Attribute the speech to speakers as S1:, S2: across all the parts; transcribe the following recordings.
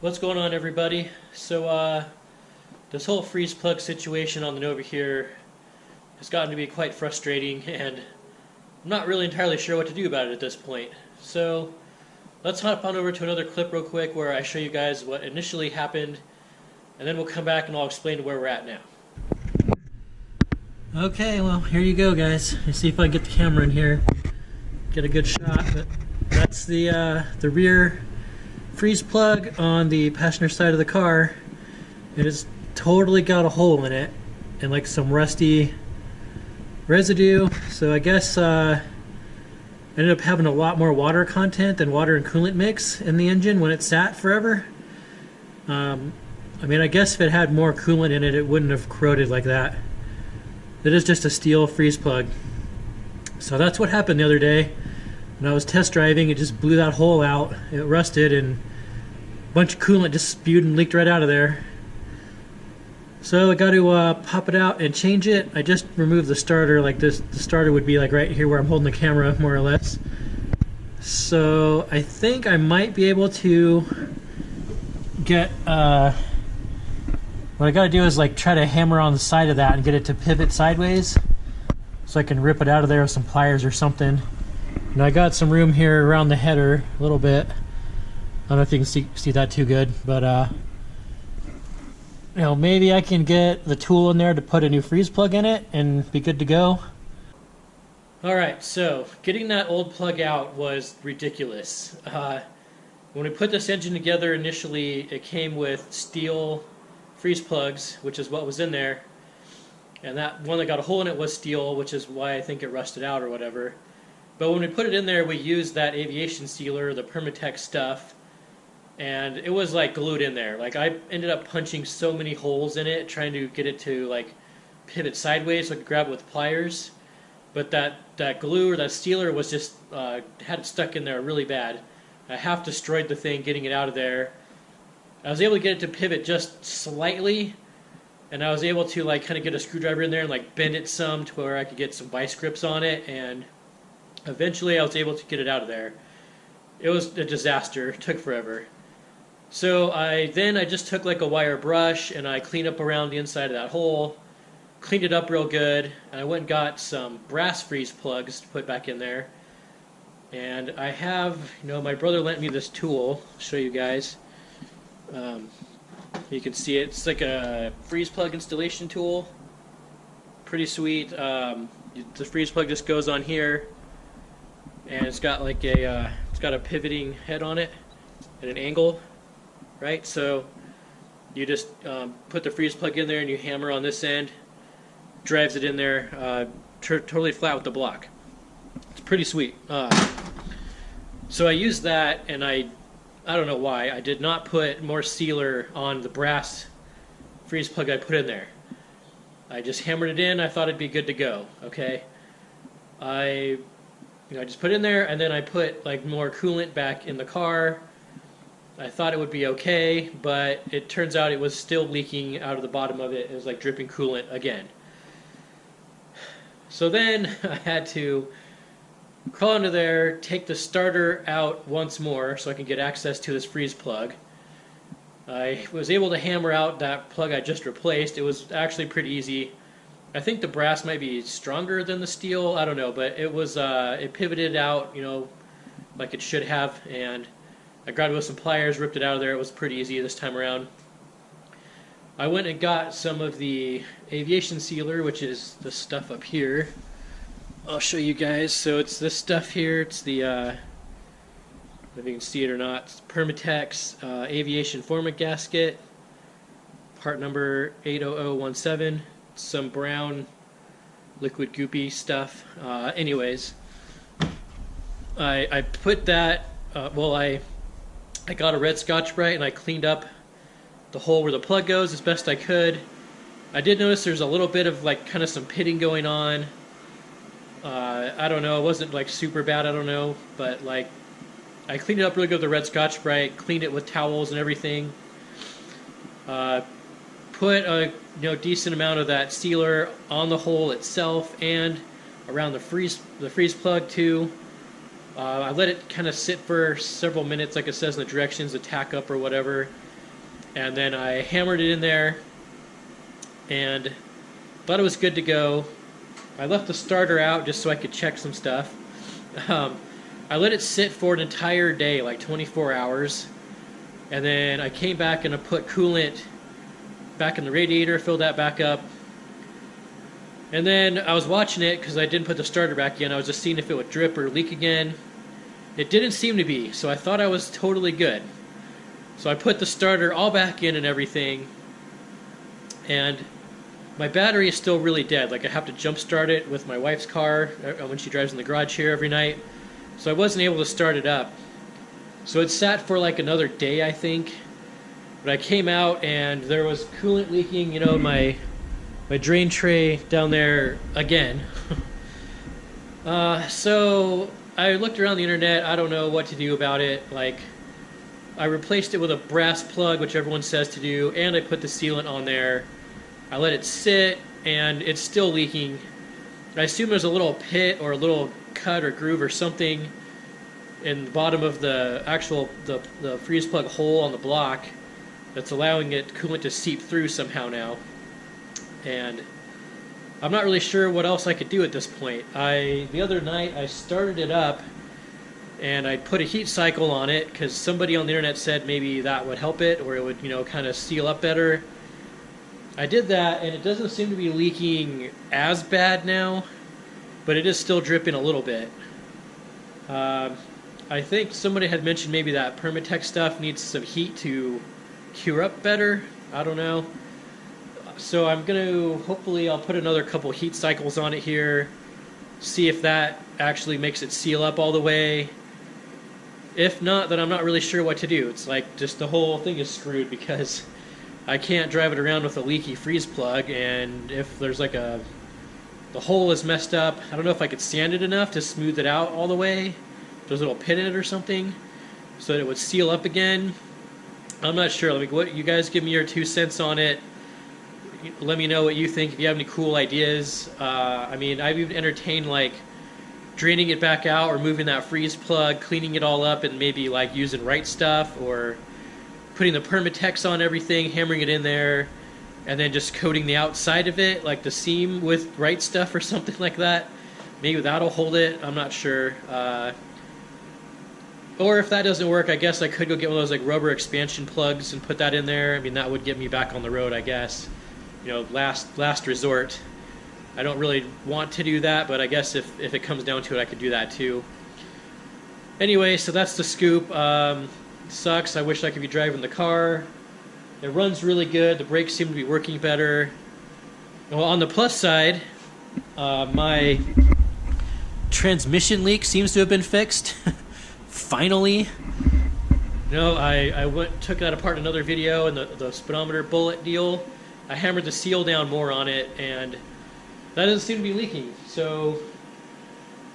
S1: What's going on, everybody? So, this whole freeze plug situation on the Nova here has gotten to be quite frustrating, and I'm not really entirely sure what to do about it at this point. So, let's hop on over to another clip real quick where I show you guys what initially happened, and then we'll come back and I'll explain where we're at now. Okay, well, here you go, guys. Let's see if I can get the camera in here, get a good shot. But that's the rear freeze plug on the passenger side of the car. It has totally got a hole in it and like some rusty residue. So I guess I ended up having a lot more water content than water and coolant mix in the engine when it sat forever. I mean, I guess if it had more coolant in it, it wouldn't have corroded like that. It is just a steel freeze plug. So that's what happened the other day. When I was test driving, it just blew that hole out. It rusted and a bunch of coolant just spewed and leaked right out of there. So I got to pop it out and change it. I just removed the starter like this. The starter would be like right here where I'm holding the camera, more or less. So I think I might be able to get what I got to do is like try to hammer on the side of that and get it to pivot sideways so I can rip it out of there with some pliers or something. And I got some room here around the header a little bit. I don't know if you can see that too good, but you know, maybe I can get the tool in there to put a new freeze plug in it and be good to go. Alright, so getting that old plug out was ridiculous. When we put this engine together initially, it came with steel freeze plugs, which is what was in there. And that one that got a hole in it was steel, which is why I think it rusted out or whatever. But when we put it in there, we used that aviation sealer, the Permatex stuff, and it was like glued in there. Like I ended up punching so many holes in it, trying to get it to like pivot sideways so I could grab it with pliers. But that glue or that sealer was just had it stuck in there really bad. I half destroyed the thing getting it out of there. I was able to get it to pivot just slightly, and I was able to like kind of get a screwdriver in there and like bend it some to where I could get some vice grips on it, and eventually I was able to get it out of there. It was a disaster. It took forever. So I just took like a wire brush and I cleaned up around the inside of that hole, cleaned it up real good, and I went and got some brass freeze plugs to put back in there. And I have, you know, my brother lent me this tool. I'll show you guys. You can see it. It's like a freeze plug installation tool. Pretty sweet. The freeze plug just goes on here, and it's got like it's got a pivoting head on it at an angle, right? So you just put the freeze plug in there and you hammer on this end, drives it in there, totally flat with the block. It's pretty sweet. So I used that, and I don't know why I did not put more sealer on the brass freeze plug I put in there. I just hammered it in. I thought it'd be good to go. Okay, I just put it in there, and then I put like more coolant back in the car. I thought it would be okay, but it turns out it was still leaking out of the bottom of it. It was like dripping coolant again. So then I had to crawl under there, take the starter out once more so I can get access to this freeze plug. I was able to hammer out that plug I just replaced. It was actually pretty easy. I think the brass might be stronger than the steel. I don't know, but it was it pivoted out, you know, like it should have, and I grabbed it with some pliers, ripped it out of there. It was pretty easy this time around. I went and got some of the aviation sealer, which is the stuff up here. I'll show you guys. So it's this stuff here. It's the I don't know if you can see it or not. It's Permatex aviation format gasket, part number 80017. Some brown liquid goopy stuff. Anyways, I put that. I got a red Scotch-Brite and I cleaned up the hole where the plug goes as best I could. I did notice there's a little bit of like kind of some pitting going on. I don't know, it wasn't like super bad, I don't know, but like I cleaned it up really good with the red Scotch-Brite, cleaned it with towels and everything. Put a decent amount of that sealer on the hole itself and around the freeze plug too. I let it kind of sit for several minutes, like it says in the directions, to tack up or whatever. and then I hammered it in there and thought it was good to go. I left the starter out just so I could check some stuff. I let it sit for an entire day, like 24 hours, and then I came back and I put coolant back in the radiator, filled that back up, and then I was watching it because I didn't put the starter back in. I was just seeing if it would drip or leak again. It didn't seem to be, so I thought I was totally good. So I put the starter all back in and everything, and my battery is still really dead. Like, I have to jump start it with my wife's car when she drives in the garage here every night. So I wasn't able to start it up. So it sat for like another day, I think. But I came out and there was coolant leaking, you know, my drain tray down there again. So I looked around the internet. I don't know what to do about it. Like, I replaced it with a brass plug, which everyone says to do, and I put the sealant on there. I let it sit, and it's still leaking. I assume there's a little pit or a little cut or groove or something in the bottom of the actual the freeze plug hole on the block that's allowing it coolant to seep through somehow now. And I'm not really sure what else I could do at this point. The other night I started it up and I put a heat cycle on it because somebody on the internet said maybe that would help it, or it would, you know, kind of seal up better. I did that and it doesn't seem to be leaking as bad now, but it is still dripping a little bit. I think somebody had mentioned maybe that Permatex stuff needs some heat to cure up better. I don't know. So I'm going to, hopefully I'll put another couple heat cycles on it here, see if that actually makes it seal up all the way. If not, then I'm not really sure what to do. It's like just the whole thing is screwed because I can't drive it around with a leaky freeze plug, and if there's like the hole is messed up, I don't know if I could sand it enough to smooth it out all the way. There's a little pit in it or something so that it would seal up again. I'm not sure. You guys give me your 2 cents on it. Let me know what you think. If you have any cool ideas. I mean, I've even entertained like draining it back out, or moving that freeze plug, cleaning it all up, and maybe like using right stuff, or putting the Permatex on everything, hammering it in there, and then just coating the outside of it, like the seam, with right stuff or something like that. Maybe that'll hold it. I'm not sure. Or if that doesn't work, I guess I could go get one of those like rubber expansion plugs and put that in there. I mean, that would get me back on the road, I guess. You know, last resort. I don't really want to do that, but I guess if it comes down to it, I could do that too. Anyway, so that's the scoop. Sucks. I wish I could be driving the car. It runs really good. The brakes seem to be working better. Well, on the plus side, my transmission leak seems to have been fixed. Finally. You know, I took that apart in another video, and the speedometer bullet deal. I hammered the seal down more on it, and that doesn't seem to be leaking. So,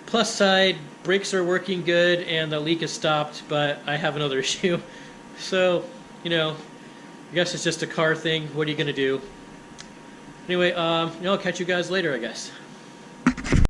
S1: plus side, brakes are working good, and the leak is stopped, but I have another issue. So, you know, I guess it's just a car thing. What are you going to do? Anyway, I'll catch you guys later, I guess.